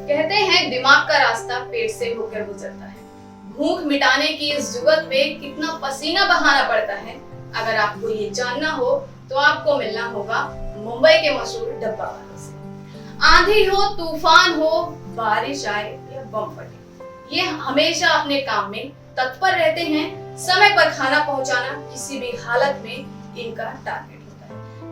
कहते हैं दिमाग का रास्ता पेट से होकर गुजरता है। भूख मिटाने की इस जुगत में कितना पसीना बहाना पड़ता है, अगर आपको ये जानना हो तो आपको मिलना होगा मुंबई के मशहूर डब्बा वालों से। आंधी हो, तूफान हो, बारिश आए या बम फटे, ये हमेशा अपने काम में तत्पर रहते हैं। समय पर खाना पहुंचाना किसी भी हालत में इनका टारगेट।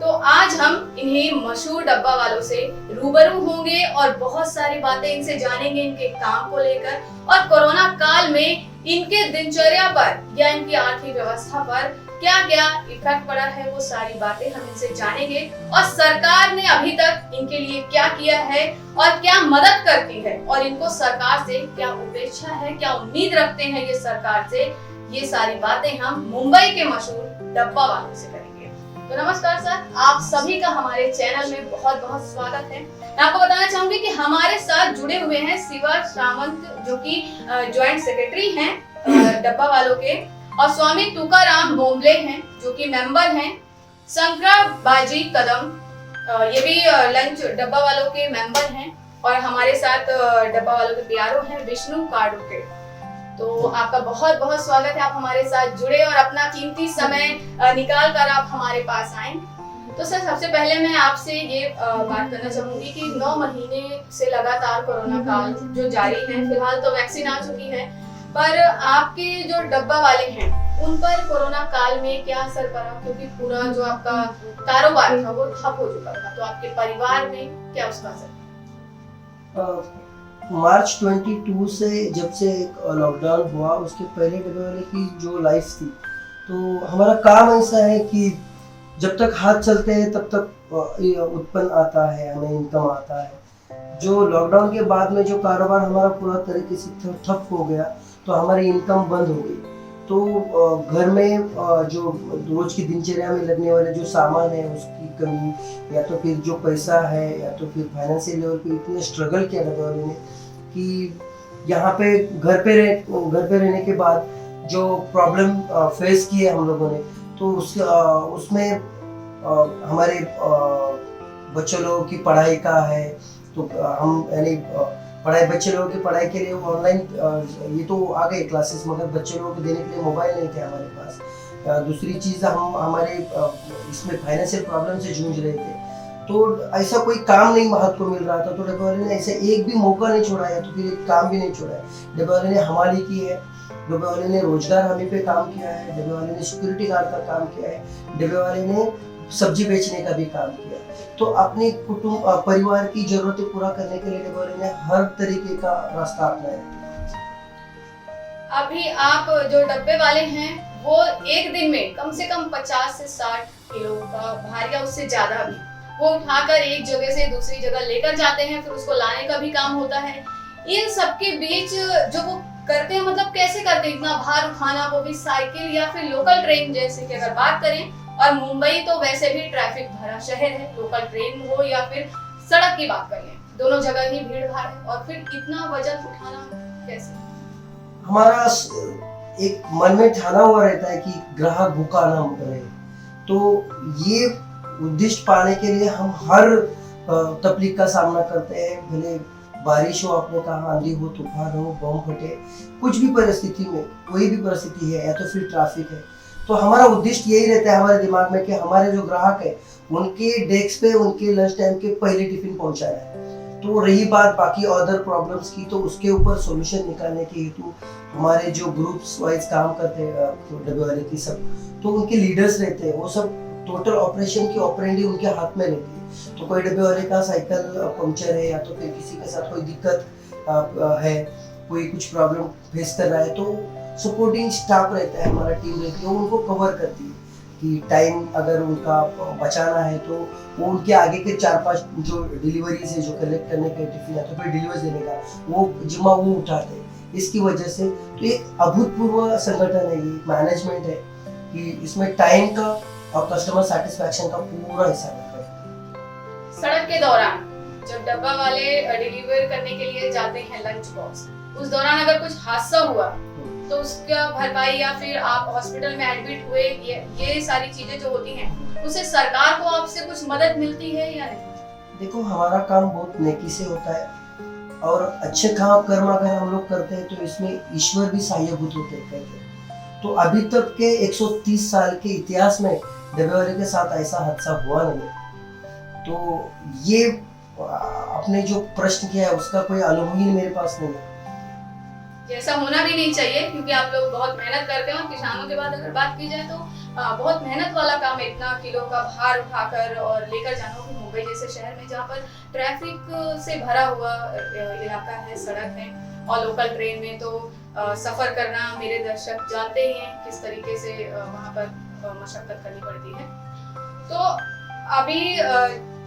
तो आज हम इन्हीं मशहूर डब्बा वालों से रूबरू होंगे और बहुत सारी बातें इनसे जानेंगे इनके काम को लेकर, और कोरोना काल में इनके दिनचर्या पर या इनकी आर्थिक व्यवस्था पर क्या क्या इफेक्ट पड़ा है, वो सारी बातें हम इनसे जानेंगे। और सरकार ने अभी तक इनके लिए क्या किया है और क्या मदद करती है, और इनको सरकार से क्या अपेक्षा है, क्या उम्मीद रखते हैं ये सरकार से, ये सारी बातें हम मुंबई के मशहूर डब्बा वालों से करेंगे। तो नमस्कार सर, आप सभी का हमारे चैनल में बहुत बहुत स्वागत है। मैं आपको बताना चाहूंगी कि हमारे साथ जुड़े हुए हैं शिवा सामंत, जो कि ज्वाइंट सेक्रेटरी हैं डब्बा वालों के, और स्वामी तुकाराम बोम्बले हैं, जो कि मेंबर हैं। शंकरा बाजी कदम, ये भी लंच डब्बा वालों के मेंबर हैं, और हमारे साथ डब्बा वालों के प्यारो हैं विष्णु काडुके। तो आपका बहुत बहुत स्वागत है, आप हमारे साथ जुड़े और अपना कीमती समय निकाल कर आप हमारे पास आए। तो सर, सबसे पहले मैं आपसे ये बात करना चाहूंगी कि 9 महीने से लगातार कोरोना काल जो जारी है, फिलहाल तो वैक्सीन आ चुकी है, पर आपके जो डब्बा वाले हैं उन पर कोरोना काल में क्या असर पड़ा, क्योंकि पूरा जो आपका कारोबार था वो ठप हो चुका था, तो आपके परिवार में क्या उसका असर? मार्च 22 से जब से लॉकडाउन हुआ, उसके पहले डब्बे वाले की जो लाइफ थी, तो हमारा काम ऐसा है कि जब तक हाथ चलते हैं तब तक उत्पन्न आता है, हमें इनकम आता है। जो लॉकडाउन के बाद में जो कारोबार हमारा पूरा तरीके से ठप हो गया, तो हमारी इनकम बंद हो गई। तो घर में जो रोज की दिनचर्या में लगने वाले जो सामान है उसकी कमी, या तो फिर जो पैसा है, या तो फिर फाइनेंशियल लेवल पे इतने स्ट्रगल किया डब्बे वाले ने कि यहाँ पे घर पे रहने के बाद जो प्रॉब्लम फेस किए हम लोगों ने, तो उसमें हमारे बच्चों लोगों की पढ़ाई का है, तो हम यानी बच्चे लोगों की पढ़ाई के लिए ऑनलाइन ये तो आ गए क्लासेस, मगर बच्चे लोगों को देने के लिए मोबाइल नहीं थे हमारे पास। दूसरी चीज़, हम हमारे इसमें फाइनेंशियल प्रॉब्लम से जूझ रहे थे, तो ऐसा कोई काम नहीं हाथ को मिल रहा था। तो डब्बे वाले ने ऐसे एक भी मौका नहीं छोड़ा है, तो फिर एक काम भी नहीं छोड़ा है। डब्बे वाले ने हमारी की है, डब्बे वाले ने रोजगार हमी पे काम किया है, डब्बे वाले ने सिक्योरिटी गार्ड का काम किया है, डब्बे वाले ने सब्जी बेचने का भी काम किया। तो अपने कुटुंब परिवार की जरूरतें पूरा करने के लिए डब्बे वाले ने हर तरीके का रास्ता अपनाया। अभी आप जो डब्बे वाले हैं वो एक दिन में कम से कम 50 से 60 किलो का भार या उससे ज्यादा भी वो उठाकर एक जगह से दूसरी जगह लेकर जाते हैं, फिर उसको लाने का भी काम होता है। इन सबके बीच जो वो करते हैं, मतलब कैसे करते हैं इतना भार उठाना, वो भी साइकिल या फिर लोकल ट्रेन जैसे कि अगर बात करें, और मुंबई तो वैसे भी ट्रैफिक भरा शहर है, लोकल ट्रेन हो या फिर सड़क की बात करें, दोनों जगह ही भीड़ भाड़ है, और फिर इतना वजन उठाना कैसे? हमारा एक मन में ठाना हुआ रहता है कि ग्राहक भूखा ना रहे, तो ये उद्देश्य पाने के लिए हम हर तकलीफ का सामना करते हैं। भले बारिश हो, आपने कहा आंधी हो, तूफान हो, बम फटे, कुछ भी परिस्थिति में, कोई भी परिस्थिति है, या तो फिर ट्रैफिक है, तो हमारा उद्देश्य यही रहता है हमारे दिमाग में कि हमारे जो ग्राहक है उनके डेस्क पे उनके लंच टाइम के पहले टिफिन पहुंचाना है। तो रही बात बाकी अदर प्रॉब्लम्स की, तो उसके ऊपर सॉल्यूशन निकालने के हेतु हमारे जो ग्रुप्स वाइज काम करते हैं डब्बे वाले की सब, तो उनके लीडर्स रहते हैं, वो सब टोटल ऑपरेशन की ऑपरेंडी उनके हाथ में रहती है। तो कोई डब्बे वाले का साइकिल पंक्चर है, या तो फिर किसी के साथ कोई दिक्कत है, कोई कुछ प्रॉब्लम फेस कर रहा है, तो सपोर्टिंग स्टाफ रहता है, हमारा टीम रहती है, वो उनको कवर करती है। कि टाइम अगर उनका बचाना है तो वो उनके आगे के 4-5 जो डिलीवरीज है, जो कलेक्ट करने के टिफिन है तो फिर डिलीवर देने का वो जिम्मा वो उठाते हैं। इसकी वजह से तो एक अभूतपूर्व संगठन है, ये मैनेजमेंट है कि इसमें टाइम का और कस्टमर सेटिस्फैक्शन का पूरा हिसाब रखा है। सड़क के दौरान जब डब्बा वाले डिलीवर करने के लिए जाते हैं लंच बॉक्स, उस दौरान अगर कुछ हादसा हुआ तो उसका भरपाई या फिर आप हॉस्पिटल में एडमिट हुए, ये सारी चीजें जो होती हैं उससे सरकार को आपसे कुछ मदद मिलती है या नहीं? देखो, हमारा काम बहुत नेकी से होता है और अच्छे काम कर्म अगर हम लोग करते हैं तो इसमें ईश्वर भी सहायभूत होते हैं कहते हैं। तो अभी तक के 130 साल के इतिहास में डब्बे वाले के साथ ऐसा हादसा हुआ नहीं। तो ये अपने जो प्रश्न किया है उसका कोई अनुभव ही मेरे पास नहीं है। जैसा होना भी नहीं चाहिए, क्योंकि आप लोग बहुत मेहनत करते हैं और किसानों के बाद अगर बात की जाए तो बहुत मेहनत वाला काम है, इतना किलो का भार उठाकर और लेकर जाना भी मुंबई जैसे शहर में जहाँ पर ट्रैफिक से भरा हुआ इलाका है, सड़क है और लोकल ट्रेन में तो सफर करना मेरे दर्शक जानते ही हैं किस तरीके से वहाँ पर मशक्कत करनी पड़ती है। तो अभी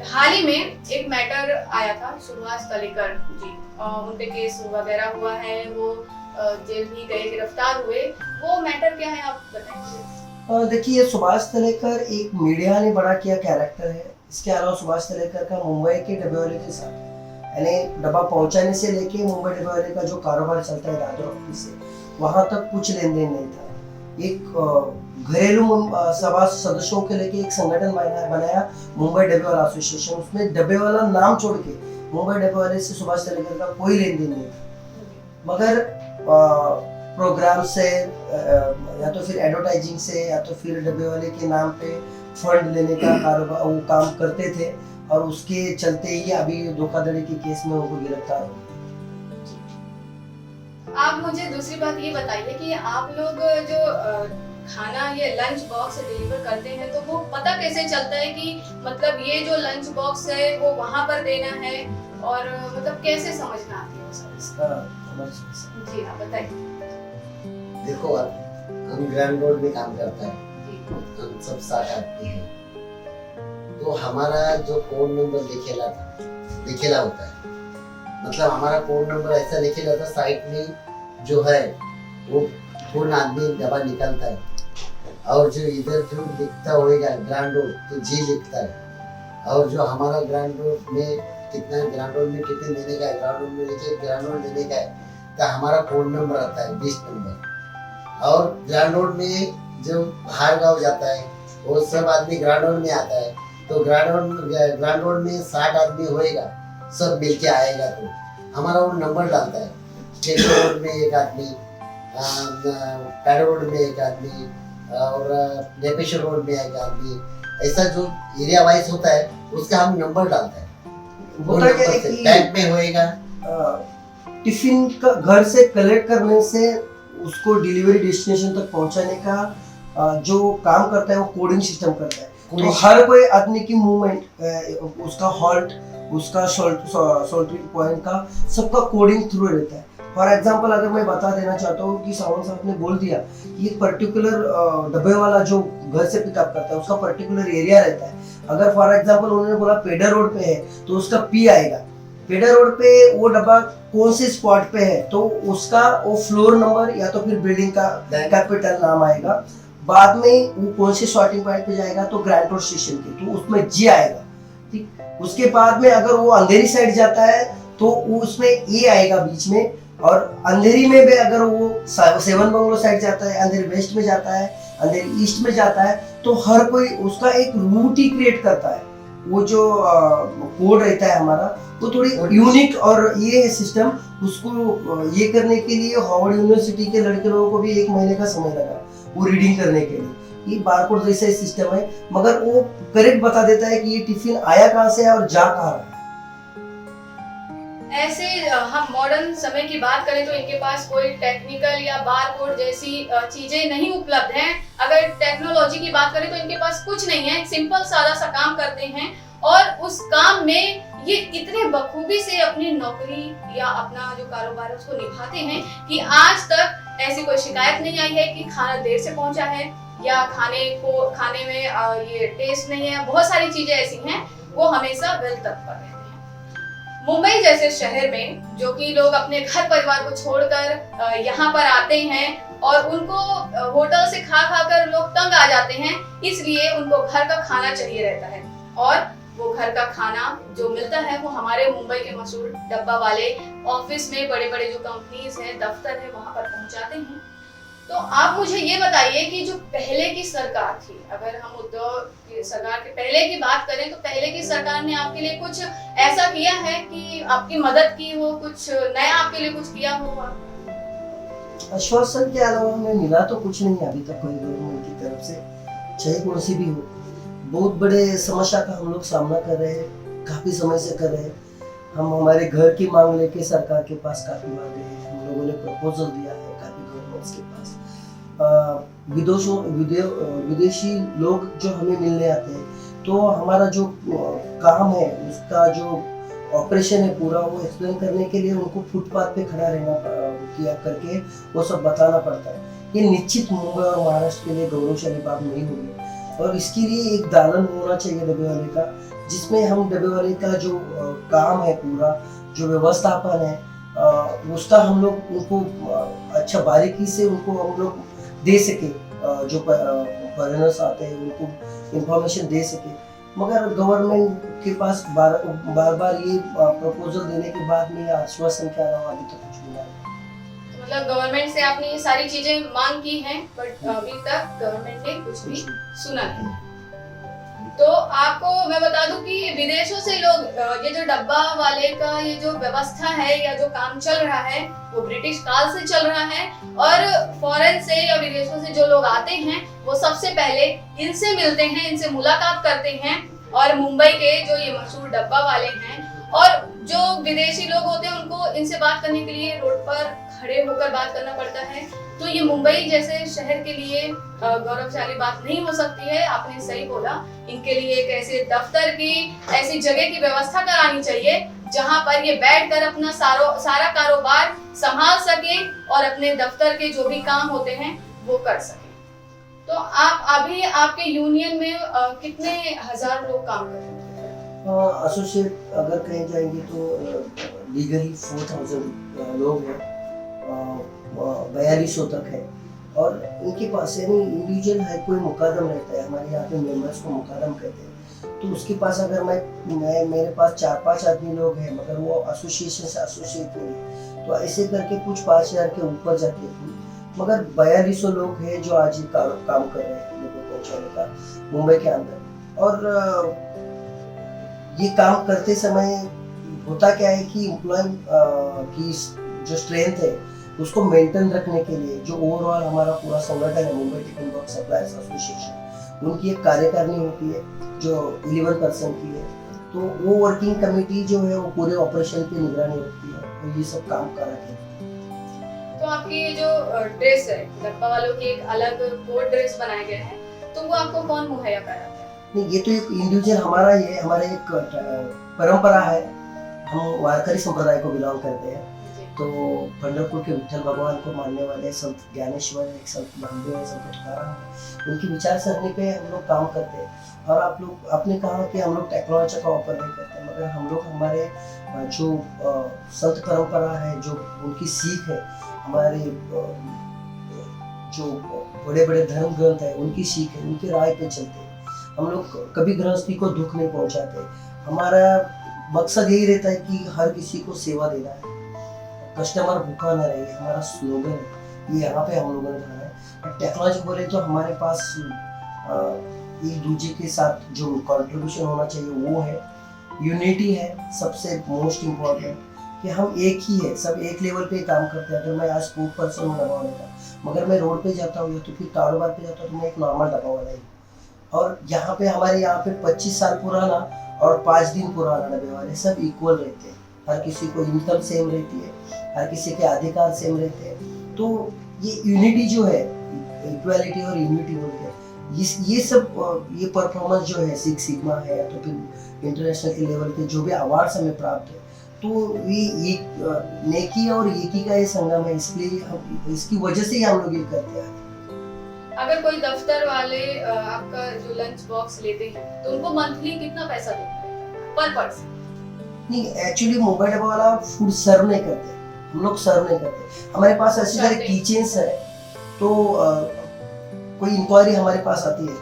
हाल ही में एक मैटर आया था सुभाष तलेकर जी, उन पे केस वगैरह हुआ है, वो जेल भी गए, गिरफ्तार हुए, वो मैटर क्या है आप बताएंगे? देखिए, सुभाष तलेकर एक मीडिया ने बड़ा किया कैरेक्टर है। इसके अलावा सुभाष तलेकर का मुंबई के डब्बे वाले के साथ, यानी डब्बा पहुंचाने से लेके मुंबई डब्बे वाले का जो कारोबार चलता है दादर ऑफिस से, वहां तक कुछ लेन देन नहीं था। एक घरेलू सभा सदस्यों के लेके एक संगठन बनाया मुंबई डब्बे वाला एसोसिएशन, उसमें डब्बे वाला नाम छोड़ के मुंबई डब्बे वाले से सुभाष तलेकर का कोई लेन देन नहीं था। मगर प्रोग्राम से या तो फिर एडवर्टाइजिंग से या तो फिर डब्बे वाले के नाम पे फंड लेने का कारोबार वो काम करते थे और उसके चलते ही अभी धोखाधड़ी के केस में उनको गिरफ्तार हो। आप मुझे दूसरी बात ये बताइए कि आप लोग जो खाना ये लंच बॉक्स डिलीवर करते हैं तो वो पता कैसे चलता है कि मतलब ये जो लंच बॉक्स है वो वहाँ पर देना है, और मतलब कैसे समझना आती है सब इसका? जी आप बताइए। देखो, हम ग्रैंड रोड में काम करता है, हम सब 60 आदमी हैं, तो हमारा जो कोड नंबर लिखेला होता है, मतलब हमारा कोड नंबर ऐसा लिखेला होता है, साइड में जो है वो पूर्ण आदमी डब्बा निकलता है और जो इधर जो लिखता होगा ग्रैंड रोड तो जी लिखता है, और जो हमारा ग्रैंड रोड में कितना ग्रैंड रोड में कितने देने का है, ग्रैंड रोड में लिखे ग्रैंड रोड देने का है, तो हमारा कोड नंबर आता है 20 नंबर। और ग्रैंड रोड में जो बाहर गाँव जाता है वो सब आदमी ग्रैंड रोड में आता है, तो ग्रैंड रोड में 60 आदमी होएगा, सब मिलके आएगा तो हमारा वो नंबर डालता है। केशव रोड में एक आदमी, पैडो रोड में एक आदमी और नेपेश्वर रोड में एक आदमी, ऐसा जो एरिया वाइज होता है उसका हम नंबर डालते हैं। वो नंबर से टैग में होएगा। टिफिन का घर से कलेक्ट करने से उसको डिलीवरी डेस्टिनेशन तक पहुंचाने का जो काम करता है वो कोडिंग सिस्टम करता है। तो हर कोई आदमी की मूवमेंट, उसका हॉल्ट, उसका सोल्टरिंग पॉइंट का सबका कोडिंग थ्रू रहता है। फॉर एग्जांपल अगर मैं बता देना चाहता हूँ कि सावंत साहब ने बोल दिया कि एक पर्टिकुलर डब्बे वाला जो घर से पिकअप करता है उसका पर्टिकुलर एरिया रहता है। अगर फॉर एग्जांपल उन्होंने बोला पेडर रोड पे है तो उसका पी आएगा। पेडर रोड पे वो डब्बा कौन से स्पॉट पे है तो उसका वो फ्लोर नंबर या तो फिर बिल्डिंग का कैपिटल नाम आएगा। बाद में वो कौन से सॉर्टिंग पॉइंट पे जाएगा तो ग्रैंड रोड स्टेशन के, तो उसमें जी आएगा। ठीक, उसके बाद में अगर वो अंधेरी साइड जाता है तो उसमें ए आएगा बीच में, और अंधेरी में भी अगर वो 7 बंगलो साइड जाता है, अंधेरी वेस्ट में जाता है, अंधेरी ईस्ट में जाता है, तो हर कोई उसका एक रूट ही क्रिएट करता है। वो जो कोड रहता है हमारा वो थोड़ी यूनिक, और ये सिस्टम उसको ये करने के लिए हार्वर्ड यूनिवर्सिटी के लड़के लोगों को भी 1 महीने का समय लगा वो रीडिंग करने के लिए। ये बारकोड जैसा सिस्टम है, मगर वो करेक्ट बता देता है कि ये टिफिन आया कहाँ से है और जा कहाँ रहा है। ऐसे हम मॉडर्न समय की बात करें तो इनके पास कोई टेक्निकल या बारकोड जैसी चीजें नहीं उपलब्ध हैं। अगर टेक्नोलॉजी की बात करें तो इनके पास कुछ नहीं है, सिंपल सादा सा काम करते हैं और उस काम में ये इतने बखूबी से अपनी नौकरी या अपना जो कारोबार है उसको निभाते हैं कि आज तक ऐसी कोई शिकायत नहीं आई है कि खाना देर से पहुंचा है या खाने में ये टेस्ट नहीं है, बहुत सारी चीजें ऐसी हैं, वो हमेशा वेल तत्पर रहते हैं। मुंबई जैसे शहर में जो कि लोग अपने घर परिवार को छोड़कर यहाँ पर आते हैं और उनको होटल से खा कर लोग तंग आ जाते हैं, इसलिए उनको घर का खाना चाहिए रहता है। और वो घर का खाना जो मिलता है वो हमारे मुंबई के मशहूर डब्बा वाले ऑफिस में बड़े बड़े जो कंपनीज हैं, दफ्तर है, वहां पर पहुंचाते हैं। तो आप मुझे ये बताइए कि जो पहले की सरकार थी, अगर हम उद्धव सरकार के पहले की बात करें तो पहले की सरकार ने आपके लिए कुछ ऐसा किया है कि आपकी मदद की हो, कुछ नया आपके लिए कुछ किया हो? आश्वासन के अलावा हमें मिला तो कुछ नहीं अभी तक कोई गवर्नमेंट की तरफ से, चाहे कौन सी भी हो। बहुत बड़े समस्या का हम लोग सामना कर रहे हैं, काफी समय से कर रहे हैं। हम हमारे घर की मांग लेके सरकार के पास काफी बार गए हैं, हम लोगों ने प्रपोजल दिया है काफी गवर्नमेंट्स के पास। विदेशी लोग जो हमें मिलने आते हैं तो हमारा जो काम है उसका जो ऑपरेशन है पूरा वो एक्सप्लेन करने के लिए उनको फुटपाथ पे खड़ा रहना किया करके वो सब बताना पड़ता है। ये निश्चित मुंबई और महाराष्ट्र के लिए गौरवशाली बात नहीं होगी और इसके लिए एक दालन होना चाहिए डब्बे वाले का, जिसमें हम डब्बे वाले का जो काम है पूरा जो व्यवस्थापन है उसका हम लोग उनको अच्छा बारीकी से उनको हम लोग दे सके, जो फॉरेनर्स आते हैं उनको इंफॉर्मेशन दे सके। मगर गवर्नमेंट के पास बार बार ये प्रपोजल देने के बाद में आश्वासन के अलावा अभी तक कुछ मिला नहीं। मतलब गवर्नमेंट से आपने ये सारी चीजें मांग की हैं बट अभी तक गवर्नमेंट ने कुछ भी सुना नहीं। तो आपको मैं बता दूं कि विदेशों से लोग ये जो डब्बा वाले का ये जो व्यवस्था है या जो काम चल रहा है वो ब्रिटिश काल से चल रहा है और फॉरेन से या विदेशों से जो लोग आते हैं वो सबसे पहले इनसे मिलते हैं, इनसे मुलाकात करते हैं और मुंबई के जो ये मशहूर डब्बा वाले हैं और जो विदेशी लोग होते हैं उनको इनसे बात करने के लिए रोड पर खड़े होकर बात करना पड़ता है। तो ये मुंबई जैसे शहर के लिए गौरवशाली बात नहीं हो सकती है। आपने सही बोला, इनके लिए एक ऐसे दफ्तर की ऐसी जगह की व्यवस्था करानी चाहिए जहां पर ये बैठकर अपना सारा कारोबार संभाल सके और अपने दफ्तर के जो भी काम होते हैं वो कर सके। तो आप अभी आपके यूनियन में कितने हजार लोग काम कर रहे हैं? एसोसिएट अगर कहीं जाएंगे तो लीगली 4000 लोग हैं, 4200 तक है और उनके पास यानी इंडिविजुअल है कोई मुकादम रहता है, हमारे यहाँ पे मेंबर्स को मुकादम कहते हैं। तो उसके पास अगर मैं मेरे पास 4-5 आदमी लोग हैं मगर वो एसोसिएशन से एसोसिएट नहीं है तो ऐसे करके कुछ 5000 के ऊपर जाते हैं। मगर 4200 लोग हैं जो आज ही काम कर रहे हैं लोगों को पहुँचाने का मुंबई के अंदर। और ये काम करते समय होता क्या है कि एम्प्लॉय की जो स्ट्रेंथ है उसको मेंटेन रखने के लिए जो ओवरऑल हमारा पूरा संगठन है Mumbai tiffin box suppliers association, उनकी एक कार्यकारिणी होती है जो 11% की है। तो वो वर्किंग कमेटी जो है वो पूरे ऑपरेशन की निगरानी रखती है और ये सब काम कर रहे हैं। तो आपकी ये जो ड्रेस है डब्बा वालों की एक अलग कोड ड्रेस बनाए गए हैं, तो वो आपको कौन मुहैया कराता है? नहीं, ये तो एक इंडिविजुअल हमारा ये हमारे एक परंपरा है, हम वारकरी संप्रदाय को बिलोंग करते हैं। तो पंढरपुर के विठल भगवान को मानने वाले संत ज्ञानेश्वर, एक संत महादेव है, संत तुकाराम, उनकी विचार सरणी पे हम लोग काम करते हैं। और आपने कहा कि हम लोग टेक्नोलॉजी का ऑफर नहीं करते मगर हम लोग हमारे जो संत परंपरा है, जो उनकी सीख है, हमारे जो बड़े बड़े धर्म ग्रंथ है उनकी सीख है, उनके राय पे चलते हैं। हम लोग कभी गृहस्थी को दुख नहीं पहुंचाते। हमारा मकसद यही रहता है कि हर किसी को सेवा देना है, कस्टमर भूखा न रहे, हमारा स्लोगन है। ये यहाँ पे हम लोगों ने कहा है। टेक्नोलॉजी बोले तो हमारे पास एक दूसरे के साथ जो कंट्रीब्यूशन होना चाहिए वो है, यूनिटी है सबसे मोस्ट इम्पोर्टेंट, कि हम एक ही है, सब एक लेवल पे काम करते हैं। अगर मैं आज स्पोर्ट पर्सन हूँ डब्बा वाले का, मगर मैं रोड पे जाता हूँ या तो फिर कारोबार पे जाता हूँ तो मैं एक नॉर्मल डब्बा वाला ही। और यहाँ पे हमारे यहाँ पे 25 साल पुराना और 5 दिन पुराना डब्बे वाले सब इक्वल रहते हैं। हर किसी को इनकम सेम रहती है, हर किसी के अधिकार सेम रहते हैं। तो ये यूनिटी जो है, इक्वालिटी और यूनिटी बोलते हैं, ये सब ये परफॉर्मेंस जो है सिक्स सिग्मा है या तो फिर इंटरनेशनल के लेवल पे जो भी अवार्ड्स हमें प्राप्त है, तो ये नेकी और एकी का ये संगम है। इसलिए इसकी वजह से ही हम लोग ये करते हैं। अगर कोई दफ्तर वाले आपका जो लंच बॉक्स लेते हैं तो उनको मंथली कितना पैसा देना है पर पर्सन? नहीं, एक्चुअली मोबाइल डब्बा वाला फूड सर्व नहीं करते, हम लोग सर्व नहीं करते। हमारे पास ऐसे सारे किचन्स है, तो कोई इंक्वायरी हमारे पास आती है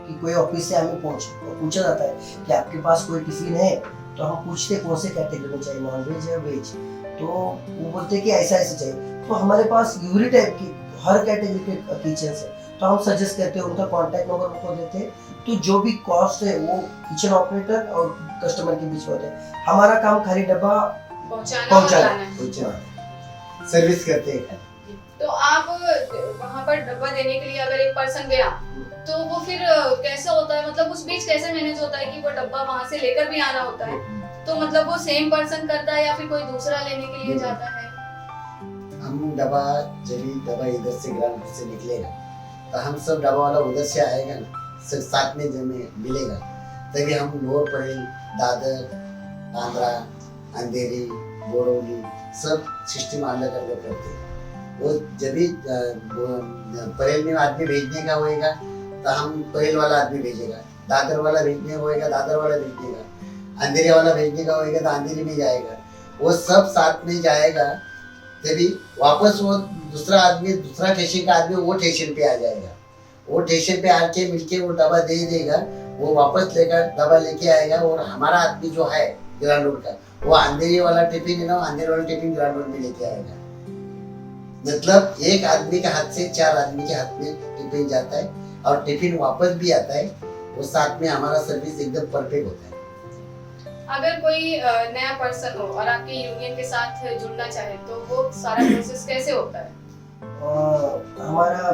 कि कोई ऑफिस से हमें पूछा जाता है कि आपके पास कोई टिफिन है, तो हम पूछते कौन से कैटेगरी में चाहिए, नॉन वेज या वेज, तो वो बोलते हैं कि ऐसा ऐसा चाहिए। तो हमारे पास यूरी टाइप की हर कैटेगरी के किचन है, तो हम सजेस्ट करते हैं, उनका कॉन्टैक्ट नंबर उनको देते हैं, तो जो भी कॉस्ट है वो किचन ऑपरेटर और कस्टमर के बीच में होता है। हमारा काम खाली डब्बा पहुंचाना सर्विस करते हैं। तो आप वहाँ पर डब्बा देने के लिए अगर एक पर्सन गया तो वो फिर कैसे होता है, मतलब उस बीच कैसे मैनेज होता है कि वो डब्बा वहाँ से लेकर भी आना होता है, तो मतलब वो सेम पर्सन करता है या फिर कोई दूसरा लेने के लिए जाता है? हम जब दवा इधर से ग्राउंड से निकलेगा तो हम सब दवा वाला उधर से आएगा ना, सब साथ में जब मिलेगा, तभी हम लोअर परेल, दादर, बांद्रा, अंधेरी, बोरौली सब सिस्टम अलग अलग करते हैं। वो जब भी परेल में आदमी भेजने का होएगा तो हम परेल वाला आदमी भेजेगा, दादर वाला भेजने होएगा दादर वाला भेजेगा, अंधेरी वाला भेजने का होएगा तो अंधेरी में जाएगा, वो सब साथ में जाएगा, तभी वापस वो दूसरा स्टेशन का आदमी वो स्टेशन पे आ जाएगा, वो स्टेशन पे आके मिलके वो दवा दे देगा, वो वापस लेकर दवा लेके आएगा, और हमारा आदमी जो है ग्राउंड रोड का, वो अंधेरी वाला टिफिन है ना, अंधेरी वाला टिफिन ग्राउंड रोड में लेके आएगा। मतलब एक आदमी के हाथ से 4 आदमी के हाथ में टिफिन जाता है और टिफिन वापस भी आता है, वो साथ में हमारा सर्विस एकदम परफेक्ट होता है। अगर कोई नया पर्सन हो और आपके यूनियन के साथ जुड़ना चाहे तो वो सारा प्रोसेस कैसे होता है? हमारा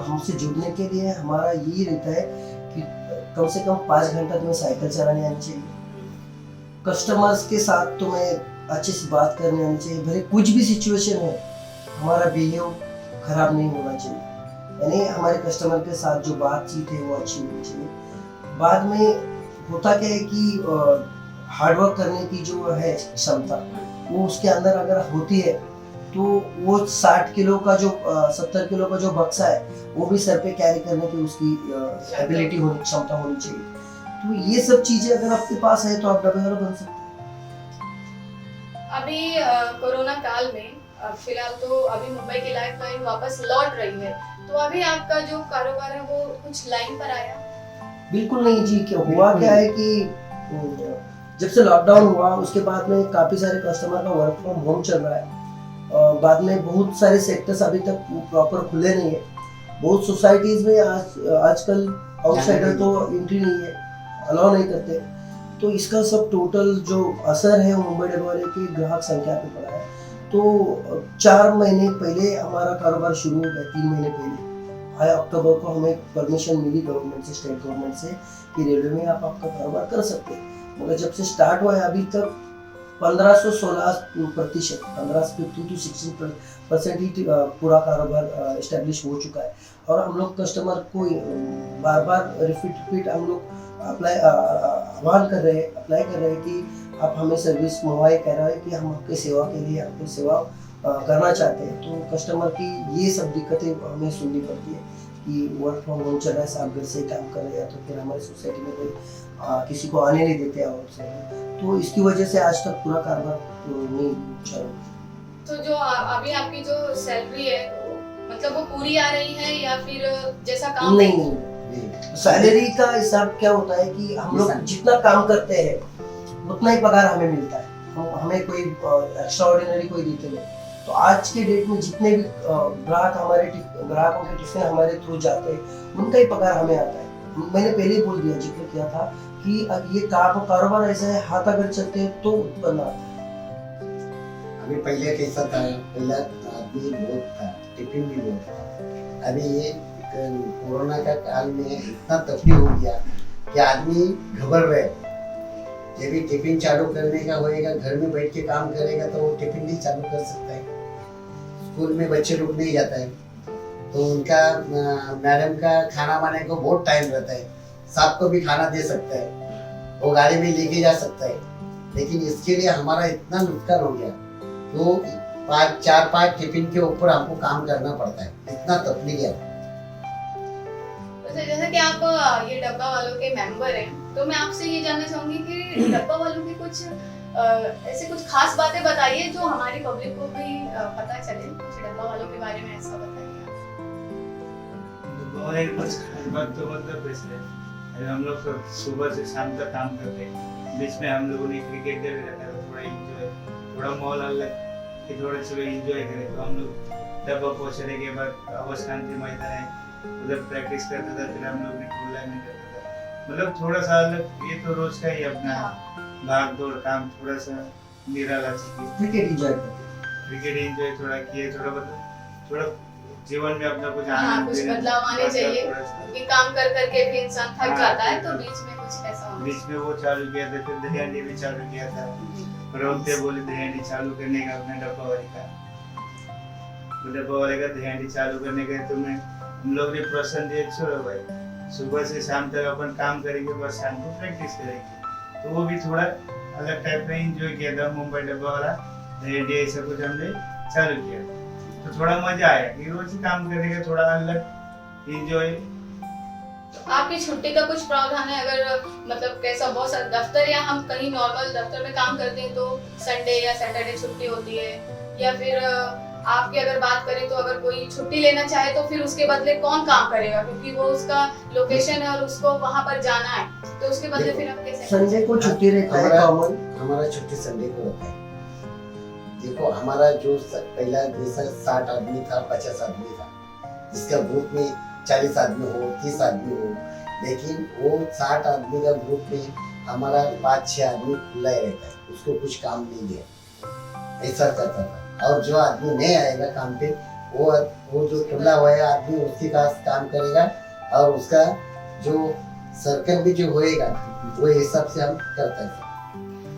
हमसे जुड़ने के लिए हमारा यही रहता है कि कम से कम 5 घंटा तुम्हें साइकिल चलाने आनी चाहिए, कस्टमर्स के साथ तुम्हें अच्छे से बात करने आनी चाहिए, भले कुछ भी सिचुएशन हो हमारा बिहेव खराब नहीं होना चाहिए, यानी हमारे कस्टमर के साथ जो बातचीत है वो अच्छी होनी चाहिए। बाद में होता क्या है कि हार्डवर्क करने की जो है क्षमता वो उसके अंदर अगर होती है तो वो 60 किलो का जो 70 किलो का जो बक्सा है वो भी सर पे कैरी करने की उसकी एबिलिटी होनी, क्षमता होनी चाहिए। तो ये सब चीजें अगर आपके पास है तो आप डब्बे वाला बन सकते हैं। अभी कोरोना काल में फिलहाल तो अभी मुंबई की लाइफलाइन वापस लौट रही है, तो अभी आपका जो कारोबार है वो कुछ लाइन पर आया? बिल्कुल नहीं जी, क्या हुआ क्या है कि जब से लॉकडाउन हुआ उसके बाद में काफी सारे कस्टमर का वर्क फ्रॉम होम चल रहा है, बाद में बहुत सारे सेक्टर्स अभी तक प्रॉपर खुले नहीं है, बहुत सोसाइटीज में आजकल आउटसाइडर तो एंट्री नहीं है, अलाउ नहीं करते, तो इसका सब टोटल जो असर है मुंबई डब्बा वाले की ग्राहक संख्या पे पड़ा है। तो 4 महीने पहले हमारा कारोबार शुरू हो गया, 3 महीने पहले 5 अक्टूबर को हमें परमिशन मिली गवर्नमेंट से, स्टेट गवर्नमेंट से कि रेलवे में आप आपका कारोबार कर सकते हैं, मगर जब से स्टार्ट हुआ है अभी तक 1516% 15 to 16% ही पूरा कारोबार एस्टेब्लिश हो चुका है, और हम लोग कस्टमर को बार बार रिपीट हम लोग अप्लाई कर रहे हैं कि आप हमें सर्विस मुहैया करा है कि हम आपकी सेवा के लिए आपकी सेवा करना चाहते हैं। तो कस्टमर की ये सब दिक्कतें हमें सुननी पड़ती है कि वर्क फ्रॉम होम चल रहा है, साहब घर से काम कर रहे हैं, तो फिर हमारी सोसाइटी में कोई किसी को आने नहीं देते और से, तो इसकी वजह से आज तक पूरा कारोबार नहीं चल। तो जो अभी आपकी जो सैलरी है मतलब वो पूरी आ रही है या फिर जैसा काम? नहीं, सैलरी का हिसाब क्या होता है कि हम लोग जितना काम करते हैं उतना ही पगार हमें मिलता है, हमें कोई एक्स्ट्रा ऑर्डिनरी कोई देते नहीं। तो आज के डेट में जितने भी ग्राहकों के टिफिन हमारे थ्रू जाते हैं उनका ही पगार हमें आता है। मैंने पहले ही बोल दिया, जिक्र किया था कि ये कारोबार ऐसा है, हाथ अगर चलते हैं तो उत्पन्न आता है। अभी पहले कैसा था, पहले आदमी बहुत था, टिफिन भी बहुत था, अभी ये कोरोना का काल में इतना तकलीफ हो गया कि आदमी घबरा रहे, जब भी टिफिन चालू करने का होएगा, घर में बैठ के काम करेगा तो वो टिफिन नहीं चालू कर सकता है, स्कूल में बच्चे लोग नहीं जाता है, तो उनका मैडम का खाना बनाने को बहुत टाइम रहता है, साथ को भी खाना दे सकता है, वो गाड़ी में लेके जा सकता है, लेकिन इसके लिए हमारा इतना नुकसान हो गया। तो चार पाँच टिफिन के ऊपर हमको काम करना पड़ता है, इतना तकलीफ है। तो जैसे कि आप ये डब्बा वालों के मेंबर हैं, तो मैं आपसे ये जानना चाहूंगी कि डब्बा वालों की कुछ ऐसे कुछ खास बातें बताइए जो हमारी पब्लिक को भी पता चले। कुछ डब्बा वालों के बारे में ऐसा बताइए। और एक कुछ खास बात तो मतलब ऐसे हम लोग तो सुबह से शाम तक काम करते हैं, बीच में हम लोगों ने क्रिकेट डे भी रखा है, थोड़ा एंजॉय, थोड़ा मॉल अलग कि थोड़ा सुबह एंजॉय करें। तो हम लोग डब्बा पहुंचने के बाद अवश्य शांति मैदान है, उधर प्रैक्टिस करते थे, फिर हम लोग ने फुल लाइन में करते थे। मतलब थोड़ा सा अलग, ये तो रोज का ही अपना भाग दौड़ काम, थोड़ा सा निराला चीज। क्रिकेट एंजॉय करते क्रिकेट एंजॉय थोड़ा किए, थोड़ा मतलब थोड़ा जीवन में अपना कुछ हाँ, आनंद कुछ देना, बदलाव आने थोड़ा सा- चाहिए। थोड़ा सा। क्योंकि काम कर करके भी इंसान थक हाँ, जाता है, तो बीच में कुछ ऐसा होना बीच में वो चालू किया था, फिर दहियांडी भी चालू किया था। रोकते बोले दहियांडी चालू करने का अपने डब्बा वाले का, तो डब्बा वाले का दहियांडी चालू करने का तो मैं हम लोग ने प्रश्न दिए, छोड़ो भाई सुबह से शाम तक अपन काम करेंगे, बस शाम को प्रैक्टिस करेंगे। तो वो भी थोड़ा अलग टाइप का एंजॉय किया था, मुंबई डब्बा वाला दहियांडी ऐसा कुछ हमने चालू किया, तो थोड़ा मजा आया कि रोज काम करने का थोड़ा अलग एंजॉय। तो आपकी छुट्टी का कुछ प्रावधान है? अगर मतलब कैसा बहुत सारा दफ्तर या हम कहीं नॉर्मल दफ्तर में काम करते हैं तो संडे या सैटरडे छुट्टी होती है, या फिर आपकी अगर बात करें तो अगर कोई छुट्टी लेना चाहे तो फिर उसके बदले कौन काम करेगा, क्योंकि वो उसका लोकेशन है और उसको वहां पर जाना है, तो उसके बदले फिर आप कैसे? संडे को छुट्टी रहता है कॉमन। हमारा छुट्टी संडे को होता है। देखो हमारा जो पहला जैसा 60 आदमी था, 50 आदमी था, जिसका ग्रुप में 40 आदमी हो, 30 आदमी हो, लेकिन वो 60 आदमी का ग्रुप में हमारा 5-6 आदमी खुला ही रहता है, उसको कुछ काम नहीं है, ऐसा करता था। और जो आदमी नहीं आएगा काम पे, वो जो खुला हुआ है आदमी उसके पास काम करेगा, और उसका जो सर्कल भी जो होएगा वो हिसाब से हम करते हैं।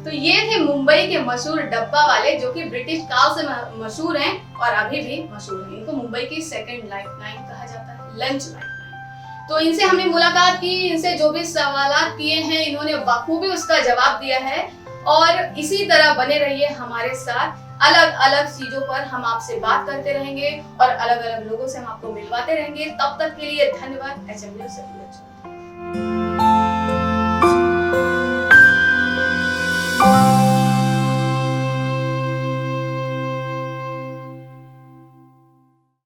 तो ये थे मुंबई के मशहूर डब्बा वाले, जो कि ब्रिटिश काल से मशहूर हैं और अभी भी मशहूर हैं। इनको मुंबई की सेकंड लाइफलाइन कहा जाता है, लंच लाइफलाइन। तो इनसे हमने मुलाकात की, इनसे जो भी सवालात किए हैं इन्होंने बखूबी उसका जवाब दिया है। और इसी तरह बने रहिए हमारे साथ, अलग अलग चीजों पर हम आपसे बात करते रहेंगे और अलग अलग लोगों से हम आपको मिलवाते रहेंगे। तब तक के लिए धन्यवाद। HMU से